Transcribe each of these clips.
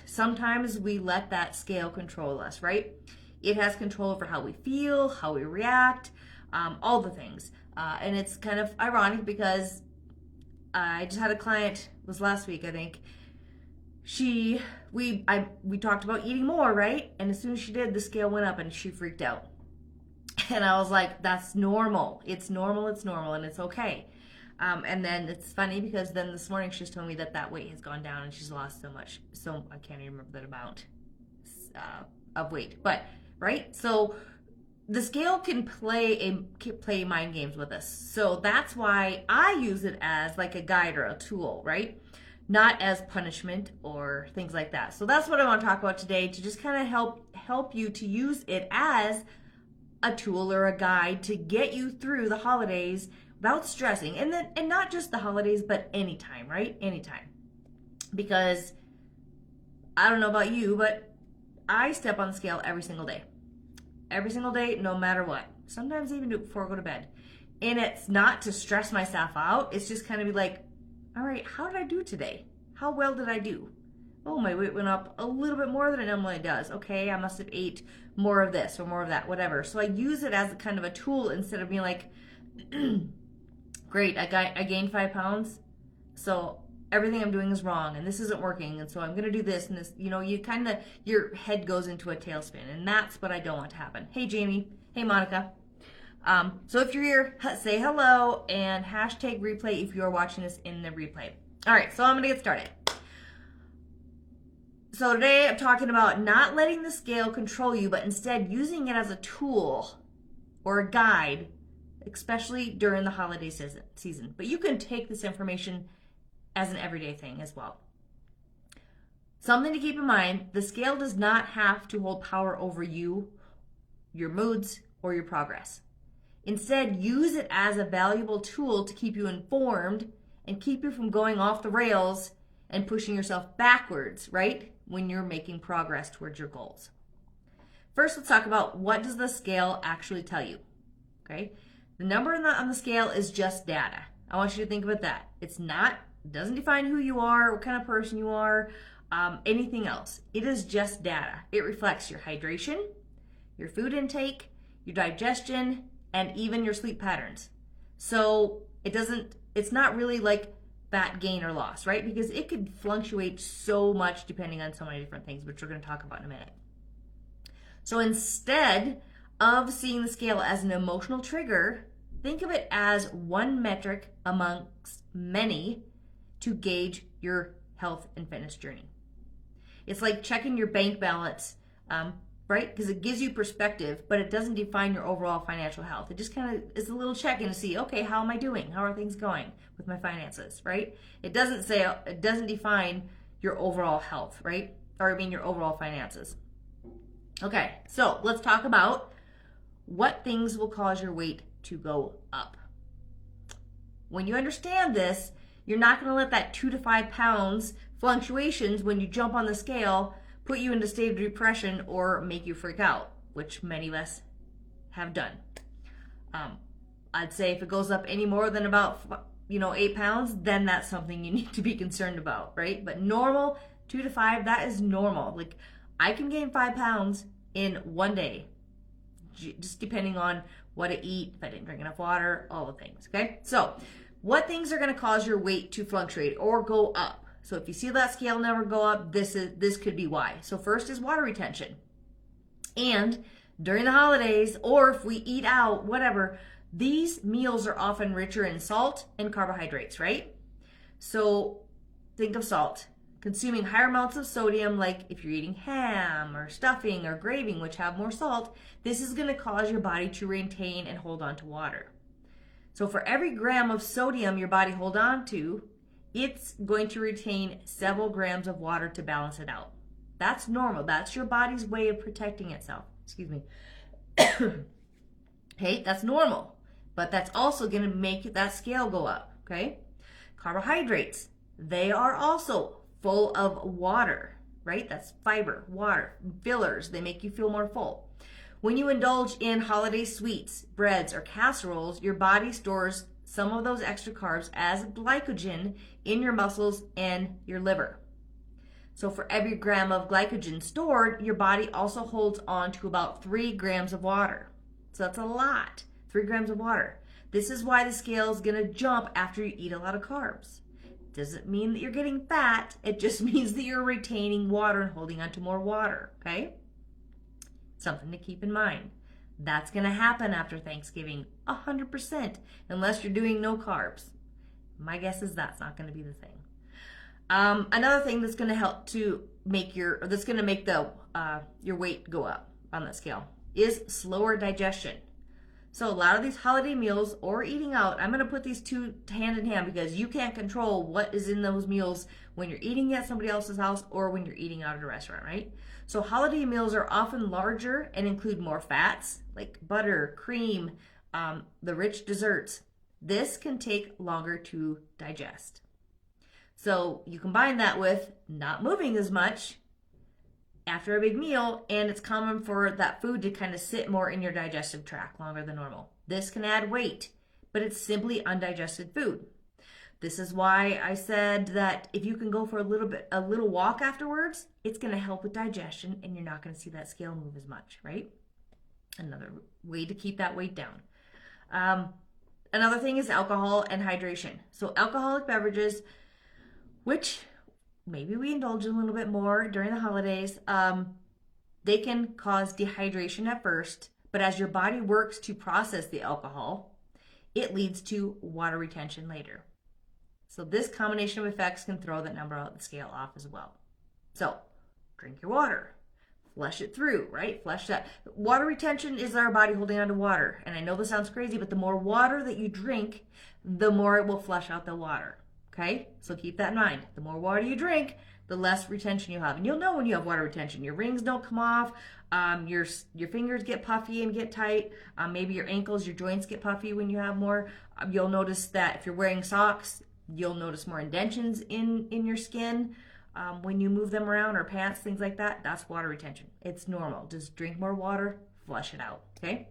Sometimes we let that scale control us, right? It has control over how we feel, how we react, all the things. And it's kind of ironic because I just had a client, it was last week, I think. We talked about eating more, right? And as soon as she did, the scale went up and she freaked out. And I was like, that's normal. It's normal, and it's okay. And then it's funny because then this morning she's told me that weight has gone down and she's lost so much. So I can't even remember that amount of weight. But, right? So the scale can play mind games with us. So that's why I use it as like a guide or a tool, right? Not as punishment or things like that. So that's what I want to talk about today, to just kind of help you to use it as a tool or a guide to get you through the holidays without stressing. And not just the holidays, but anytime, right? Anytime. Because I don't know about you, but I step on the scale every single day. Every single day, no matter what. Sometimes even do it before I go to bed. And it's not to stress myself out. It's just kind of be like, all right, how did I do today? How well did I do? Oh, my weight went up a little bit more than it normally does. Okay, I must have ate more of this or more of that, whatever. So I use it as a kind of a tool instead of being like, great, I gained 5 pounds. So everything I'm doing is wrong and this isn't working. And so I'm going to do this and this, your head goes into a tailspin. And that's what I don't want to happen. Hey, Jamie. Hey, Monica. So if you're here, say hello and hashtag replay if you're watching this in the replay. All right, so I'm going to get started. So today I'm talking about not letting the scale control you, but instead using it as a tool or a guide, especially during the holiday season. But you can take this information as an everyday thing as well. Something to keep in mind, the scale does not have to hold power over you, your moods, or your progress. Instead, use it as a valuable tool to keep you informed and keep you from going off the rails and pushing yourself backwards, right? When you're making progress towards your goals. First, let's talk about what does the scale actually tell you, okay? The number on the scale is just data. I want you to think about that. It doesn't define who you are, what kind of person you are, anything else. It is just data. It reflects your hydration, your food intake, your digestion, and even your sleep patterns. So it's not really like fat gain or loss, right? Because it could fluctuate so much depending on so many different things, which we're going to talk about in a minute. So instead of seeing the scale as an emotional trigger, think of it as one metric amongst many to gauge your health and fitness journey. It's like checking your bank balance, right? Because it gives you perspective, but it doesn't define your overall financial health. It just kind of is a little check-in to see, okay, how am I doing? How are things going with my finances, right? It doesn't define your overall health, right? Your overall finances. Okay, so let's talk about what things will cause your weight to go up. When you understand this, you're not going to let that 2 to 5 pounds fluctuations when you jump on the scale put you into a state of depression or make you freak out, which many of us have done. I'd say if it goes up any more than about 8 pounds, then that's something you need to be concerned about, right? But normal 2 to 5, that is normal. Like I can gain 5 pounds in one day, just depending on what I eat, if I didn't drink enough water, all the things, okay? So what things are going to cause your weight to fluctuate or go up? So if you see that scale number go up, this could be why. So first is water retention. And during the holidays, or if we eat out, whatever, these meals are often richer in salt and carbohydrates, right? So think of salt. Consuming higher amounts of sodium, like if you're eating ham or stuffing or gravy, which have more salt, this is going to cause your body to retain and hold on to water. So for every gram of sodium your body holds on to, it's going to retain several grams of water to balance it out. That's normal. That's your body's way of protecting itself. Excuse me. Hey, that's normal. But that's also going to make that scale go up, okay? Carbohydrates, they are also full of water, right? That's fiber, water, fillers. They make you feel more full. When you indulge in holiday sweets, breads, or casseroles, your body stores some of those extra carbs as glycogen in your muscles and your liver. So for every gram of glycogen stored, your body also holds on to about 3 grams of water. So that's a lot, 3 grams of water. This is why the scale is going to jump after you eat a lot of carbs. Doesn't mean that you're getting fat. It just means that you're retaining water and holding on to more water, okay? Something to keep in mind. That's going to happen after Thanksgiving, 100%, unless you're doing no carbs. My guess is that's not going to be the thing. Another thing that's going to help to make your weight go up on that scale is slower digestion. So a lot of these holiday meals or eating out, I'm going to put these two hand in hand because you can't control what is in those meals when you're eating at somebody else's house or when you're eating out at a restaurant, right? So holiday meals are often larger and include more fats like butter, cream, the rich desserts. This can take longer to digest. So you combine that with not moving as much after a big meal, and it's common for that food to kind of sit more in your digestive tract longer than normal. This can add weight, but it's simply undigested food. This is why I said that if you can go for a little walk afterwards, it's going to help with digestion and you're not going to see that scale move as much, right? Another way to keep that weight down. Another thing is alcohol and hydration. So alcoholic beverages, which maybe we indulge in a little bit more during the holidays, they can cause dehydration at first, but as your body works to process the alcohol, it leads to water retention later. So this combination of effects can throw that number out the scale off as well. So drink your water, flush it through, right? Flush that. Water retention is our body holding on to water. And I know this sounds crazy, but the more water that you drink, the more it will flush out the water. Okay, so keep that in mind. The more water you drink, the less retention you have. And you'll know when you have water retention. Your rings don't come off, your fingers get puffy and get tight, maybe your ankles, your joints get puffy when you have more. You'll notice that if you're wearing socks, you'll notice more indentions in your skin when you move them around, or pants, things like that. That's water retention. It's normal. Just drink more water, flush it out, okay?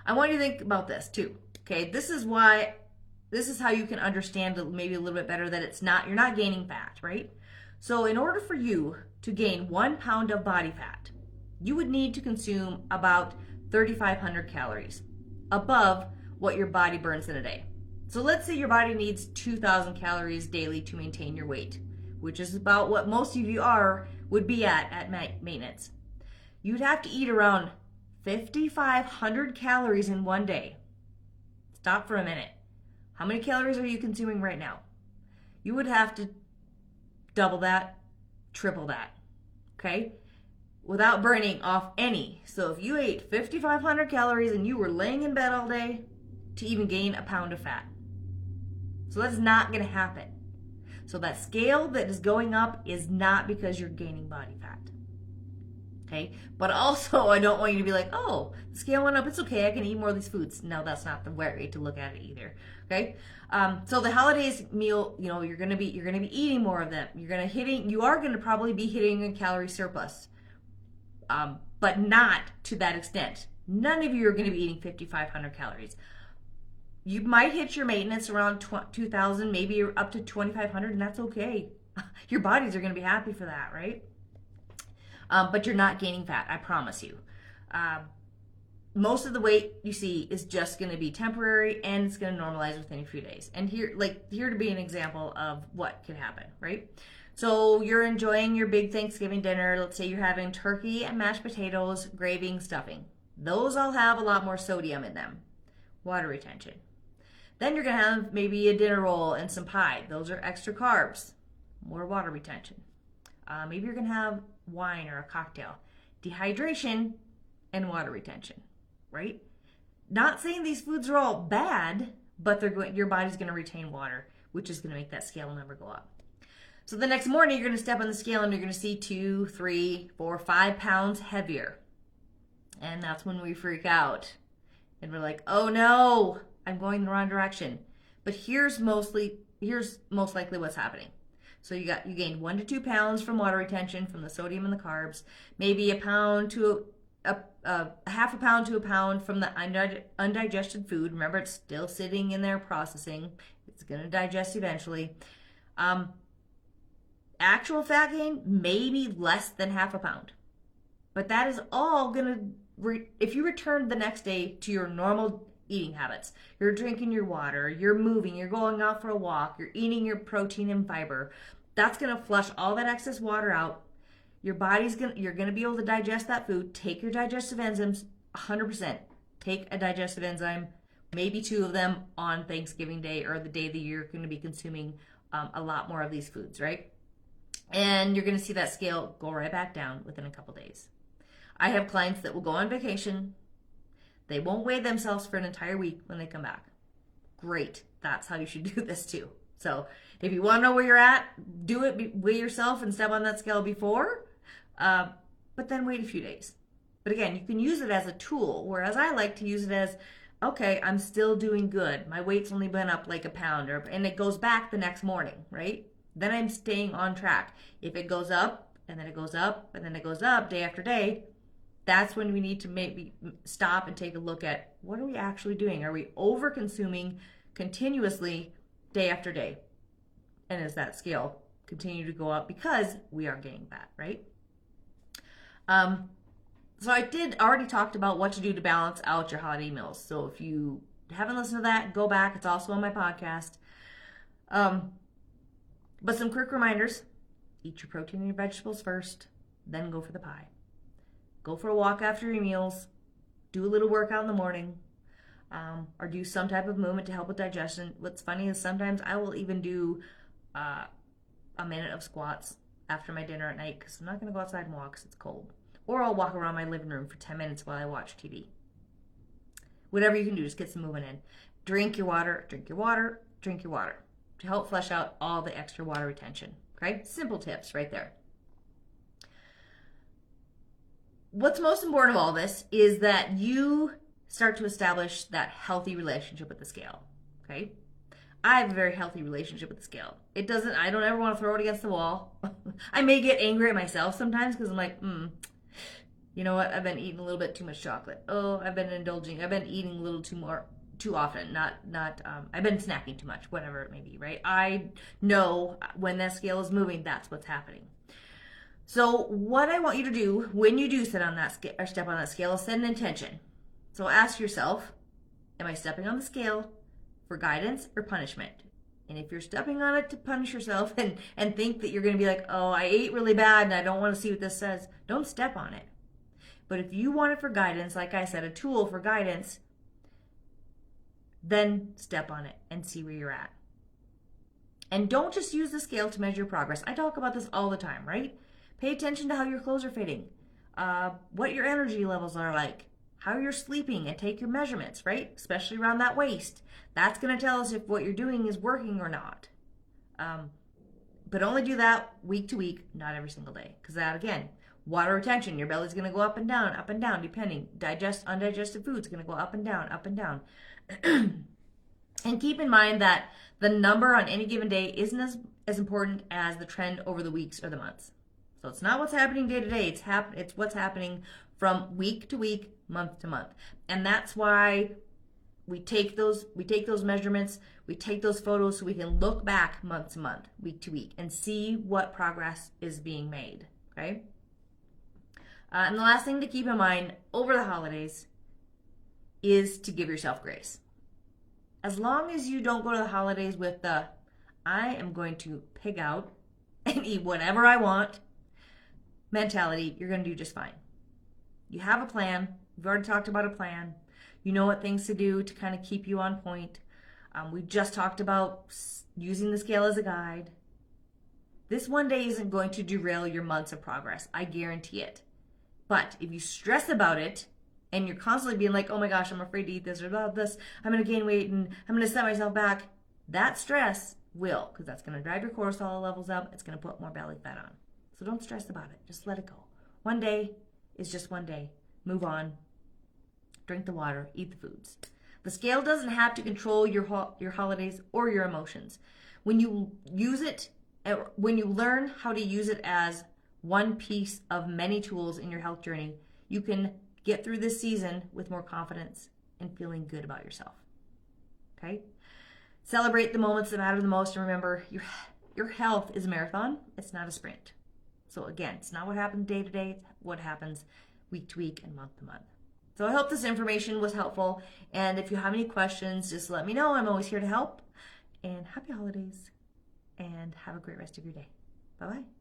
I want you to think about this too, okay? This is how you can understand maybe a little bit better that you're not gaining fat, right? So in order for you to gain 1 pound of body fat, you would need to consume about 3,500 calories above what your body burns in a day. So let's say your body needs 2,000 calories daily to maintain your weight, which is about what most of you would be at maintenance. You'd have to eat around 5,500 calories in one day. Stop for a minute. How many calories are you consuming right now? You would have to double that, triple that, okay? Without burning off any. So if you ate 5,500 calories and you were laying in bed all day to even gain a pound of fat. So that's not going to happen. So that scale that is going up is not because you're gaining body fat. Okay? But also, I don't want you to be like, oh, the scale went up, it's okay, I can eat more of these foods. No, that's not the right way to look at it either. Okay? So the holidays meal, you're gonna be eating more of them. You are gonna probably be hitting a calorie surplus. But not to that extent. None of you are gonna be eating 5,500 calories. You might hit your maintenance around 2,000, maybe up to 2,500, and that's okay. Your bodies are gonna be happy for that, right? But you're not gaining fat, I promise you. Most of the weight you see is just going to be temporary, and it's going to normalize within a few days. And here to be an example of what can happen, right? So you're enjoying your big Thanksgiving dinner. Let's say you're having turkey and mashed potatoes, gravy, stuffing. Those all have a lot more sodium in them. Water retention. Then you're going to have maybe a dinner roll and some pie. Those are extra carbs. More water retention. Maybe you're going to have wine or a cocktail. Dehydration and water retention, right? Not saying these foods are all bad, but your body's going to retain water, which is going to make that scale number go up. So the next morning, you're going to step on the scale and you're going to see 2, 3, 4, 5 pounds heavier. And that's when we freak out. And we're like, oh no, I'm going the wrong direction. But here's most likely what's happening. So you gained 1 to 2 pounds from water retention, from the sodium and the carbs, maybe a pound to half a pound to a pound from the undigested food. Remember, it's still sitting in there processing. It's going to digest eventually. actual fat gain, maybe less than half a pound. But that is all gonna, if you return the next day to your normal eating habits, you're drinking your water, you're moving, you're going out for a walk, you're eating your protein and fiber, that's gonna flush all that excess water out. Your body's you're gonna be able to digest that food. Take your digestive enzymes, 100%. Take a digestive enzyme, maybe 2 of them on Thanksgiving Day or the day that you're going to be consuming a lot more of these foods, right? And you're going to see that scale go right back down within a couple days. I have clients that will go on vacation. They won't weigh themselves for an entire week when they come back. Great. That's how you should do this too. So if you want to know where you're at, do it, weigh yourself and step on that scale before, but then wait a few days. But again, you can use it as a tool, whereas I like to use it as, okay, I'm still doing good. My weight's only been up like a pound, and it goes back the next morning, right? Then I'm staying on track. If it goes up, and then it goes up, and then it goes up day after day, that's when we need to maybe stop and take a look at, what are we actually doing? Are we over-consuming continuously day after day? And does that scale continue to go up because we are gaining fat, right? So I did already talked about what to do to balance out your holiday meals. So if you haven't listened to that, go back. It's also on my podcast. But some quick reminders. Eat your protein and your vegetables first, then go for the pie. Go for a walk after your meals. Do a little workout in the morning. Or do some type of movement to help with digestion. What's funny is sometimes I will even do a minute of squats after my dinner at night because I'm not going to go outside and walk because it's cold. Or I'll walk around my living room for 10 minutes while I watch TV. Whatever you can do, just get some movement in. Drink your water, drink your water, drink your water to help flush out all the extra water retention. Okay? Simple tips right there. What's most important of all this is that you start to establish that healthy relationship with the scale. Okay? I have a very healthy relationship with the scale. I don't ever want to throw it against the wall. I may get angry at myself sometimes because I'm like, you know what? I've been eating a little bit too much chocolate. Oh, I've been indulging. I've been eating a little too often. I've been snacking too much, whatever it may be, right? I know when that scale is moving, that's what's happening. So what I want you to do when you do sit on that scale or step on that scale is set an intention. So ask yourself, am I stepping on the scale for guidance or punishment? And if you're stepping on it to punish yourself and think that you're going to be like, oh, I ate really bad and I don't want to see what this says, don't step on it. But if you want it for guidance, like I said, a tool for guidance, then step on it and see where you're at. And don't just use the scale to measure progress. I talk about this all the time, right? Pay attention to how your clothes are fitting, what your energy levels are like, how you're sleeping, and take your measurements, right? Especially around that waist. That's going to tell us if what you're doing is working or not. But only do that week to week, not every single day. Because that, again, water retention, your belly's going to go up and down, depending. Undigested food's going to go up and down, up and down. And keep in mind that the number on any given day isn't as important as the trend over the weeks or the months. So it's not what's happening day to day. It's what's happening from week to week, month to month. And that's why we take those measurements, we take those photos so we can look back month to month, week to week, and see what progress is being made. Okay? And the last thing to keep in mind over the holidays is to give yourself grace. As long as you don't go to the holidays with the, I am going to pig out and eat whatever I want mentality, you're going to do just fine. You have a plan. We've already talked about a plan. You know what things to do to kind of keep you on point. We just talked about using the scale as a guide. This one day isn't going to derail your months of progress. I guarantee it. But if you stress about it and you're constantly being like, oh my gosh, I'm afraid to eat this or about this, I'm going to gain weight and I'm going to set myself back, that stress will, because that's going to drive your cortisol levels up. It's going to put more belly fat on. So don't stress about it. Just let it go. One day is just one day. Move on. Drink the water. Eat the foods. The scale doesn't have to control your holidays or your emotions. When you use it, when you learn how to use it as one piece of many tools in your health journey, you can get through this season with more confidence and feeling good about yourself. Okay? Celebrate the moments that matter the most, and remember, your your health is a marathon, it's not a sprint. So again, it's not what happens day to day, it's what happens week to week and month to month. So I hope this information was helpful. And if you have any questions, just let me know. I'm always here to help. And happy holidays. And have a great rest of your day. Bye-bye.